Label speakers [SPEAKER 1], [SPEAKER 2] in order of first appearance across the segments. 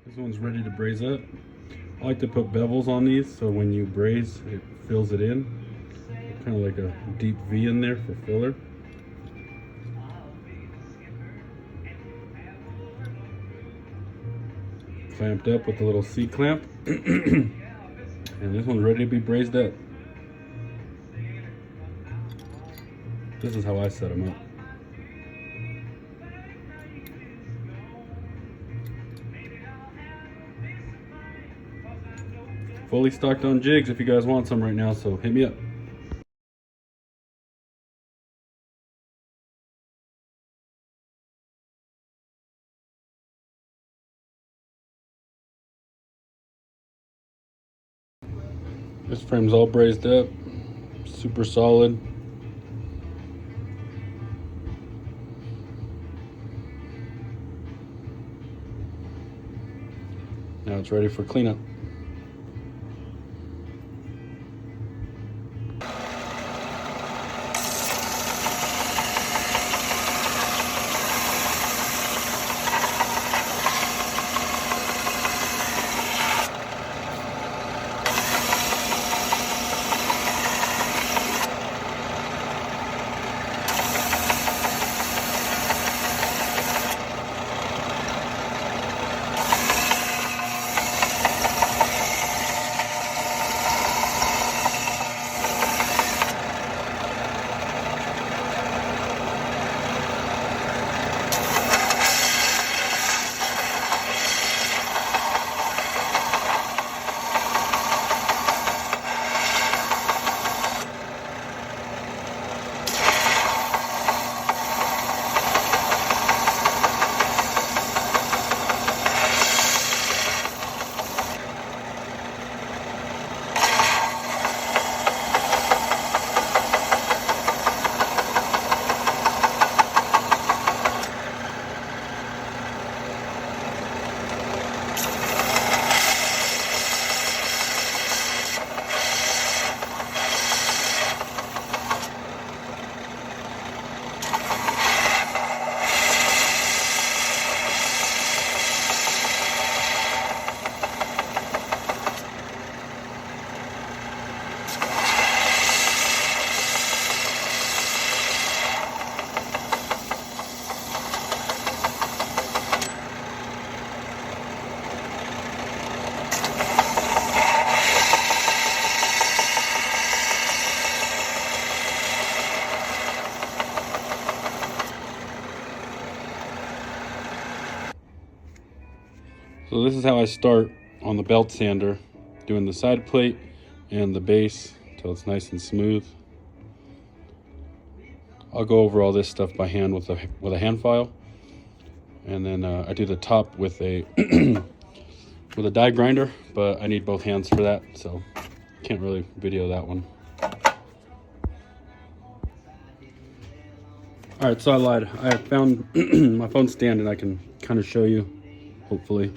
[SPEAKER 1] This one's ready to braise up. I like to put bevels on these so when you braise, it fills it in. Kind of like a deep V in there for filler. Clamped up with a little C-clamp. And this one's ready to be braised up. This is how I set them up. Fully stocked on jigs if you guys want some right now, so hit me up. This frame's all brazed up, super solid. Now it's ready for cleanup. So this is how I start on the belt sander, doing the side plate and the base until it's nice and smooth. I'll go over all this stuff by hand with a hand file, and then I do the top with a with a die grinder, but I need both hands for that, so can't really video that one. All right, so I lied. I found my phone stand, and I can kind of show you, hopefully.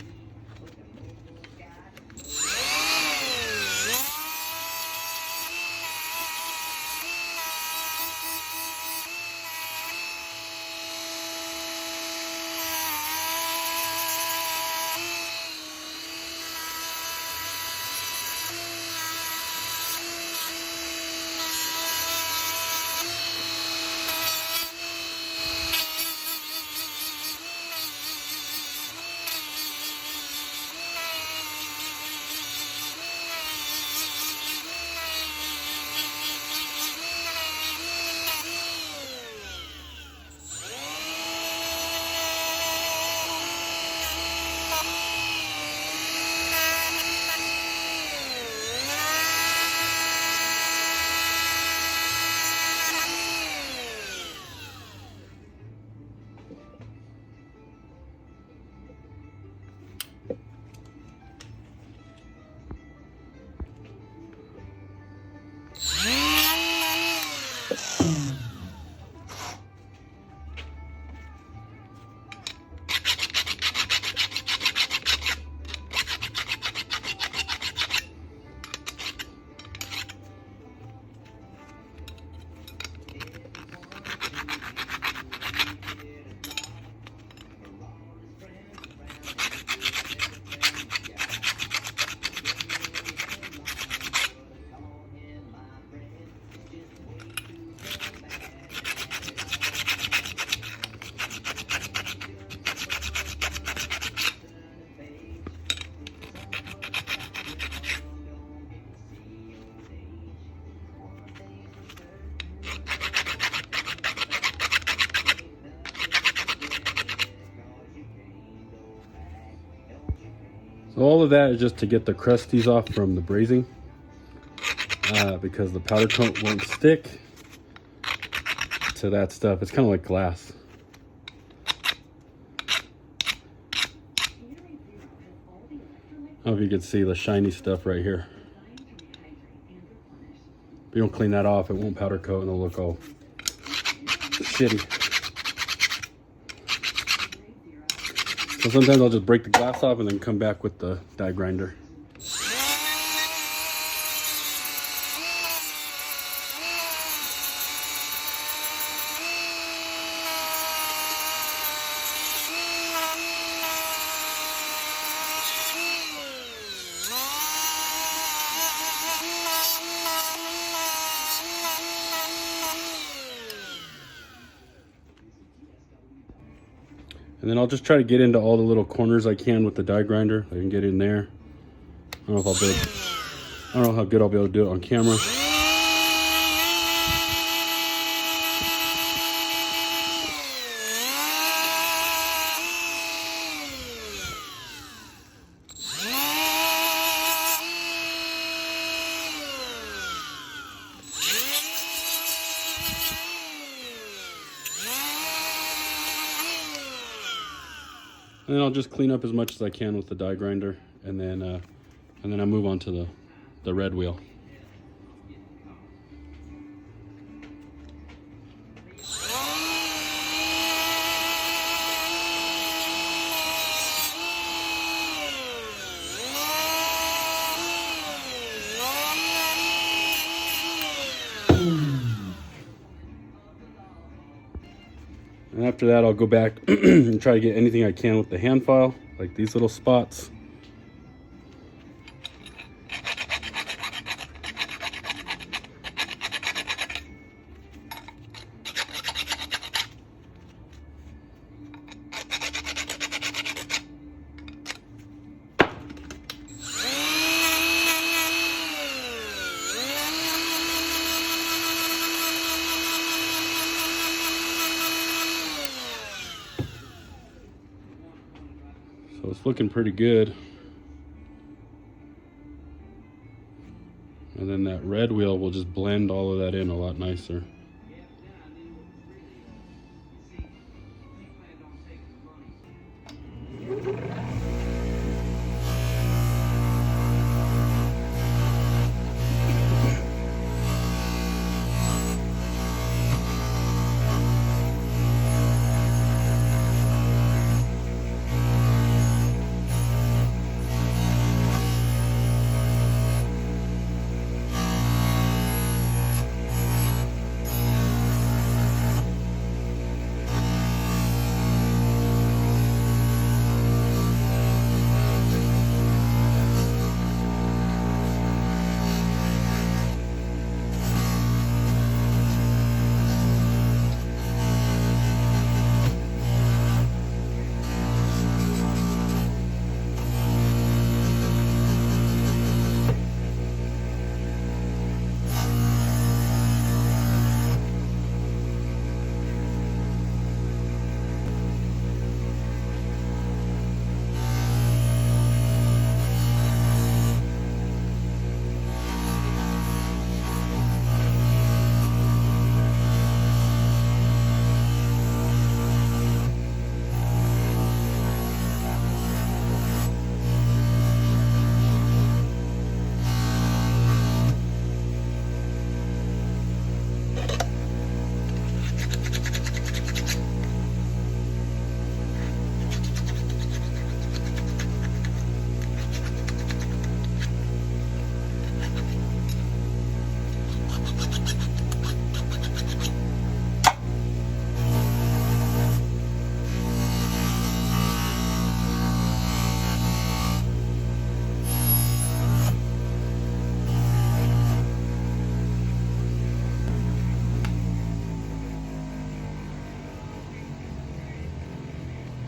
[SPEAKER 1] So all of that is just to get the crusties off from the brazing, because the powder coat won't stick to that stuff. It's kind of like glass. I don't know if you can see the shiny stuff right here. If you don't clean that off, it won't powder coat and it'll look all shitty. So sometimes I'll just break the glass off and then come back with the die grinder. And then I'll just try to get into all the little corners I can with the die grinder. I can get in there. I don't know if I don't know how good I'll be able to do it on camera. And then I'll just clean up as much as I can with the die grinder, and then I move on to the red wheel. And after that, I'll go back and try to get anything I can with the hand file, like these little spots. So it's looking pretty good. And then that red wheel will just blend all of that in a lot nicer.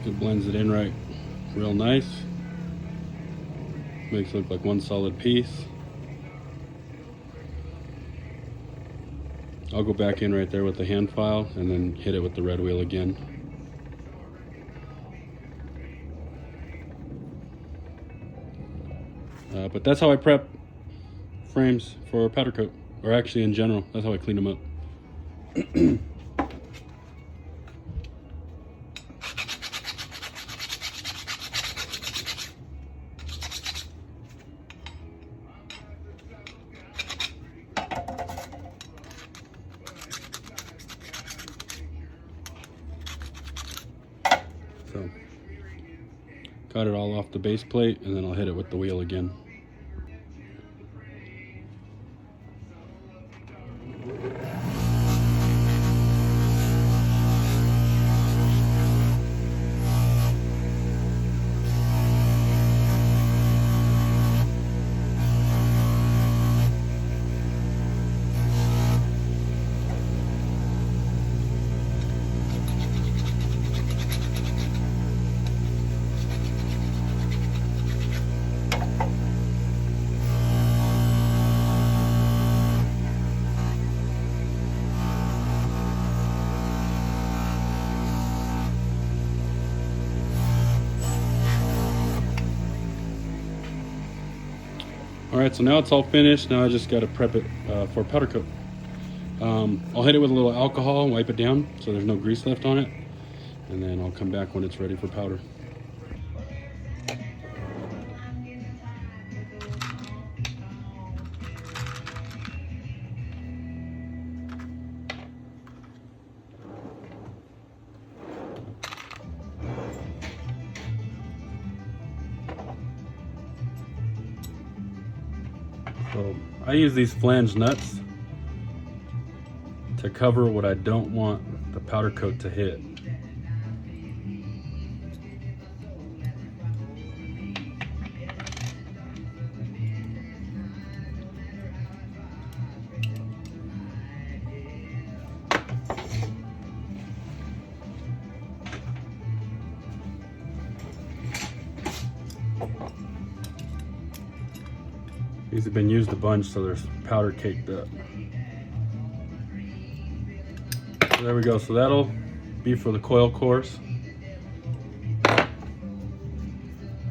[SPEAKER 1] It blends it in right real nice. Makes it look like one solid piece. I'll go back in right there with the hand file and then hit it with the red wheel again. But that's how I prep frames for powder coat, or actually in general, that's how I clean them up. So, cut it all off the base plate, and then I'll hit it with the wheel again. All right, so now it's all finished. Now I just got to prep it for powder coat. I'll hit it with a little alcohol and wipe it down so there's no grease left on it. And then I'll come back when it's ready for powder. So I use these flange nuts to cover what I don't want the powder coat to hit. These have been used a bunch, so there's powder caked up. So there we go. So that'll be for the coil cores.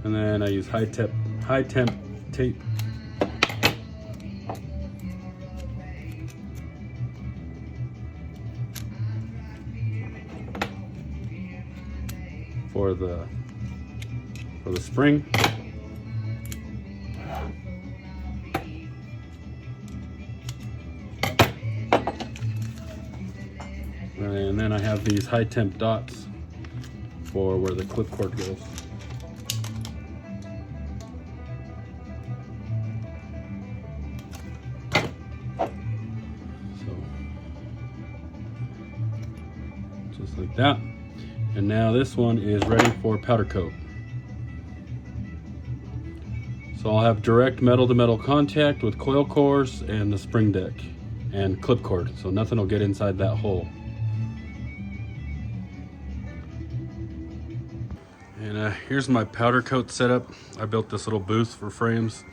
[SPEAKER 1] And then I use high temp tape. For the spring. And then I have these high temp dots for where the clip cord goes. So, just like that. And now this one is ready for powder coat. So I'll have direct metal to metal contact with coil cores and the spring deck and clip cord, so nothing will get inside that hole. And here's my powder coat setup. I built this little booth for frames.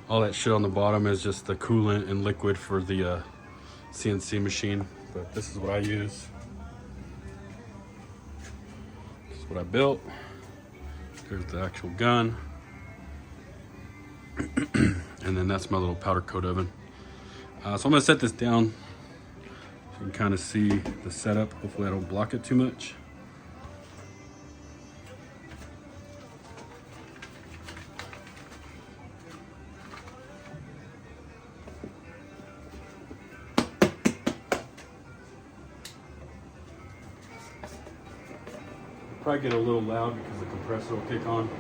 [SPEAKER 1] All that shit on the bottom is just the coolant and liquid for the CNC machine, but this is what I use. This is what I built. There's the actual gun. And then that's my little powder coat oven. So I'm gonna set this down so you can kind of see the setup. Hopefully I don't block it too much. Probably get a little loud because the compressor will kick on.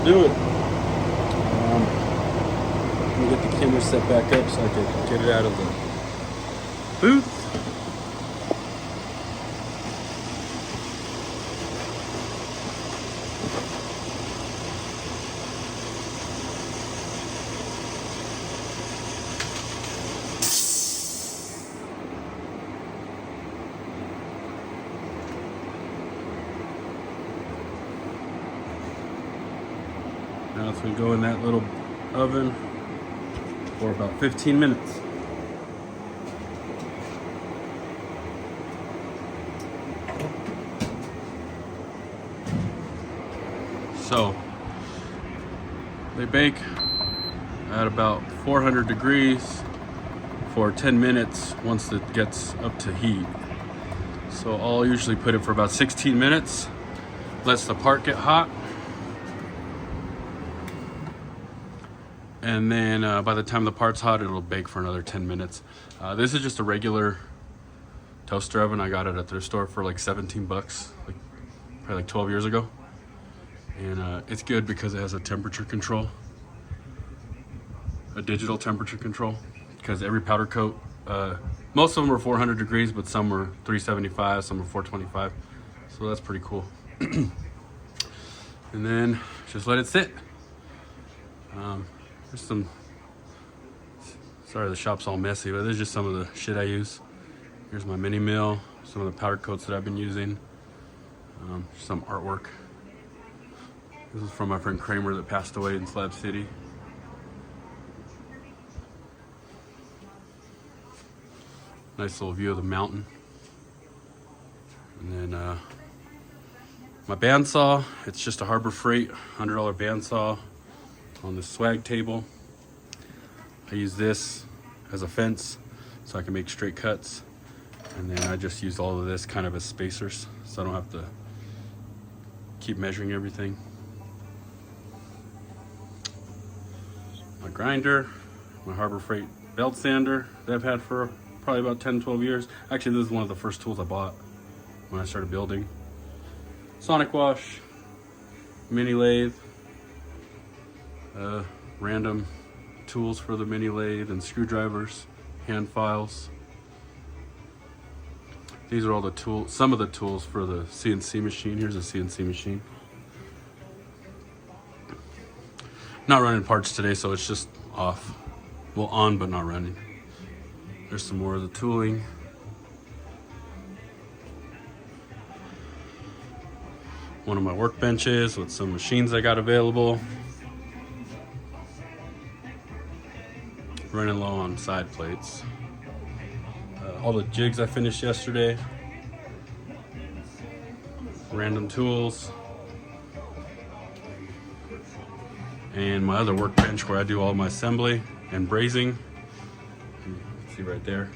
[SPEAKER 1] do it. Let me get the camera set back up so I can get it out of the booth. Now it's going to go in that little oven for about 15 minutes. So they bake at about 400 degrees for 10 minutes once it gets up to heat. So I'll usually put it for about 16 minutes, lets the part get hot. And then by the time the part's hot, it'll bake for another 10 minutes. This is just a regular toaster oven. I got it at their store for like 17 bucks, probably like 12 years ago. And it's good because it has a temperature control, a digital temperature control, because every powder coat, most of them are 400 degrees, but some are 375, some are 425. So that's pretty cool. And then just let it sit. There's sorry the shop's all messy, but there's just some of the shit I use. Here's my mini mill, some of the powder coats that I've been using, some artwork. This is from my friend Kramer that passed away in Slab City. Nice little view of the mountain. And then my bandsaw, it's just a Harbor Freight $100 bandsaw on the swag table. I use this as a fence so I can make straight cuts. And then I just use all of this kind of as spacers so I don't have to keep measuring everything. My grinder, my Harbor Freight belt sander that I've had for probably about 10, 12 years. Actually, this is one of the first tools I bought when I started building. Sonic wash, mini lathe, random tools for the mini lathe and screwdrivers, hand files. These are all the tools, some of the tools for the CNC machine. Here's a CNC machine. Not running parts today, so it's just off. Well, on, but not running. There's some more of the tooling. One of my workbenches with some machines I got available. Running low on side plates. All the jigs I finished yesterday. Random tools. And my other workbench where I do all my assembly and brazing. You can see right there.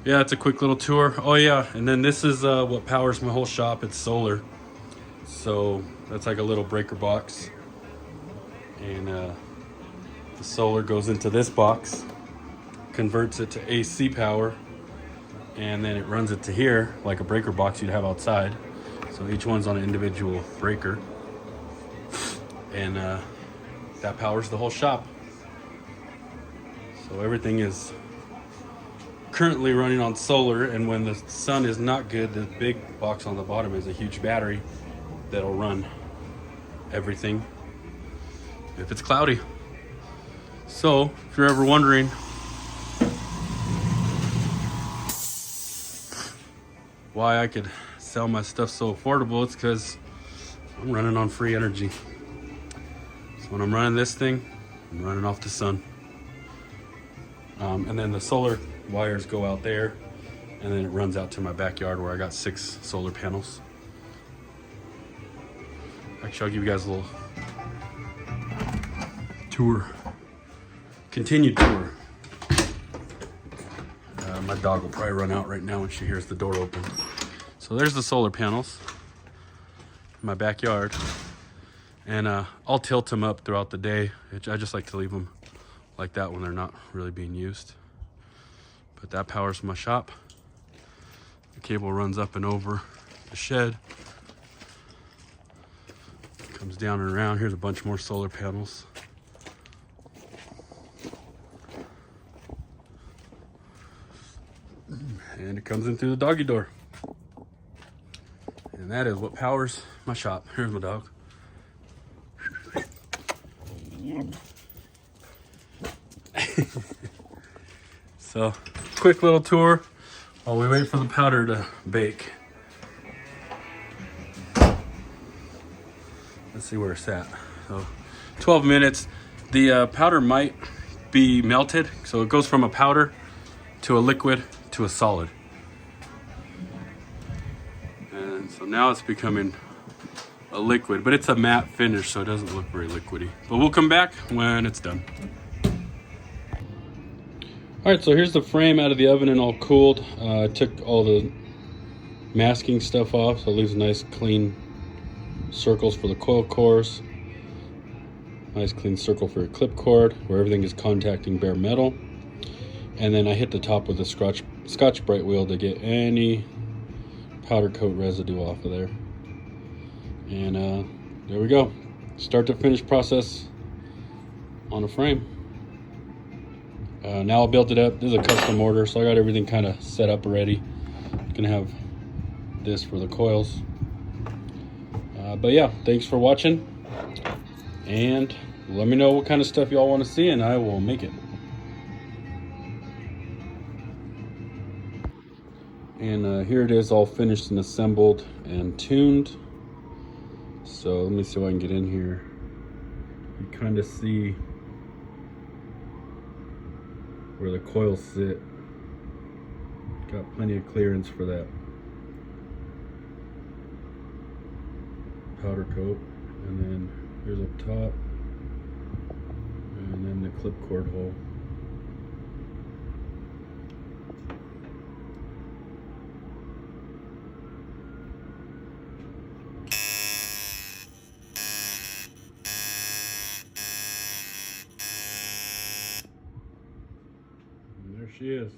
[SPEAKER 1] Yeah, it's a quick little tour. Oh yeah, and then this is what powers my whole shop. It's solar. So that's like a little breaker box. And the solar goes into this box, converts it to AC power, and then it runs it to here like a breaker box you'd have outside. So each one's on an individual breaker, and that powers the whole shop. So everything is currently running on solar, and when the sun is not good, the big box on the bottom is a huge battery that'll run everything if it's cloudy. So if you're ever wondering why I could sell my stuff so affordable, it's because I'm running on free energy. So when I'm running this thing, I'm running off the sun. And then the solar wires go out there, and then it runs out to my backyard where I got 6 solar panels. Actually, I'll give you guys a little tour, continued tour. My dog will probably run out right now when she hears the door open. So there's the solar panels in my backyard, and I'll tilt them up throughout the day. I just like to leave them like that when they're not really being used. But that powers my shop. The cable runs up and over the shed. Comes down and around. Here's a bunch more solar panels. And it comes in through the doggy door. And that is what powers my shop. Here's my dog. So, quick little tour while we wait for the powder to bake. Let's see where it's at. So, 12 minutes. The powder might be melted, so it goes from a powder to a liquid to a solid. And so now it's becoming a liquid, but it's a matte finish, so it doesn't look very liquidy. But we'll come back when it's done. All right, so here's the frame out of the oven and all cooled. I took all the masking stuff off, so it leaves nice clean circles for the coil cores. Nice clean circle for your clip cord where everything is contacting bare metal. And then I hit the top with a Scotch-Brite wheel to get any powder coat residue off of there. And there we go. Start to finish process on a frame. Now I'll build it up. This is a custom order, so I got everything kind of set up already. Gonna have this for the coils. But yeah, thanks for watching. And let me know what kind of stuff y'all want to see, and I will make it. And here it is, all finished and assembled and tuned. So let me see if I can get in here. You kind of see where the coils sit. Got plenty of clearance for that powder coat. And then here's up top, and then the clip cord hole. And there she is.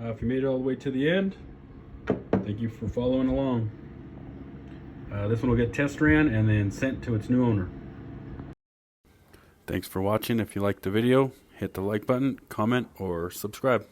[SPEAKER 1] If you made it all the way to the end, thank you for following along. This one will get test ran and then sent to its new owner. Thanks for watching. If you liked the video, hit the like button, comment, or subscribe.